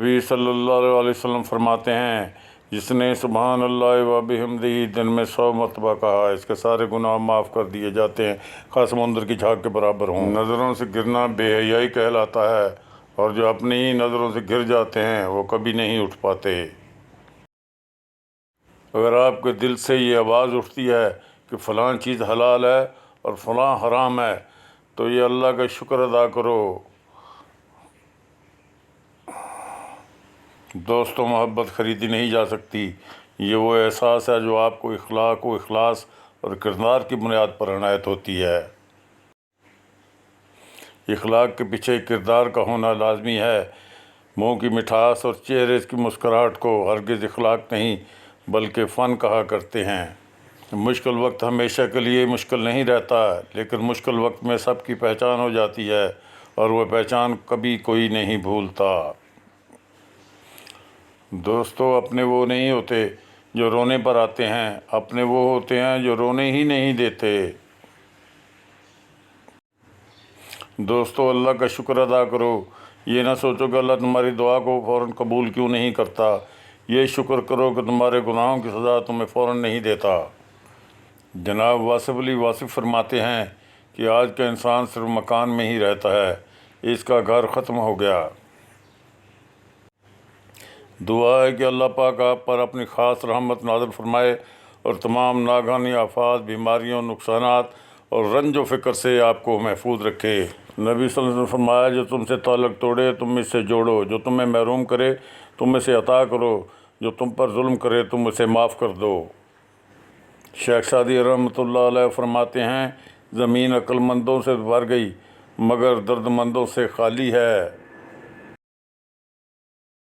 نبی صلی اللہ علیہ وسلم فرماتے ہیں جس نے سبحان اللہ و بحمدہ دن میں 100 مرتبہ کہا اس کے سارے گناہ معاف کر دیے جاتے ہیں، خاص سمندر کی جھاگ کے برابر ہوں۔ نظروں سے گرنا بے حیائی کہلاتا ہے، اور جو اپنی ہی نظروں سے گر جاتے ہیں وہ کبھی نہیں اٹھ پاتے۔ اگر آپ کے دل سے یہ آواز اٹھتی ہے کہ فلاں چیز حلال ہے اور فلاں حرام ہے تو یہ اللہ کا شکر ادا کرو۔ دوستوں، محبت خریدی نہیں جا سکتی، یہ وہ احساس ہے جو آپ کو اخلاق و اخلاص اور کردار کی بنیاد پر عنایت ہوتی ہے۔ اخلاق کے پیچھے کردار کا ہونا لازمی ہے۔ منہ کی مٹھاس اور چہرے کی مسکراہٹ کو ہرگز اخلاق نہیں بلکہ فن کہا کرتے ہیں۔ مشکل وقت ہمیشہ کے لیے مشکل نہیں رہتا، لیکن مشکل وقت میں سب کی پہچان ہو جاتی ہے، اور وہ پہچان کبھی کوئی نہیں بھولتا۔ دوستو، اپنے وہ نہیں ہوتے جو رونے پر آتے ہیں، اپنے وہ ہوتے ہیں جو رونے ہی نہیں دیتے۔ دوستو، اللہ کا شکر ادا کرو۔ یہ نہ سوچو کہ اللہ تمہاری دعا کو فوراً قبول کیوں نہیں کرتا، یہ شکر کرو کہ تمہارے گناہوں کی سزا تمہیں فوراً نہیں دیتا۔ جناب واصف علی واصف فرماتے ہیں کہ آج کا انسان صرف مکان میں ہی رہتا ہے، اس کا گھر ختم ہو گیا۔ دعا ہے کہ اللہ پاک آپ پر اپنی خاص رحمت نازل فرمائے اور تمام ناگہانی آفات، بیماریوں، نقصانات اور رنج و فکر سے آپ کو محفوظ رکھے۔ نبی صلی اللہ علیہ وسلم نے فرمایا جو تم سے تعلق توڑے تم اس سے جوڑو، جو تمہیں محروم کرے تم اسے عطا کرو، جو تم پر ظلم کرے تم اسے معاف کر دو۔ شیخ سعدی رحمۃ اللہ علیہ فرماتے ہیں زمین عقل مندوں سے بھر گئی مگر درد مندوں سے خالی ہے۔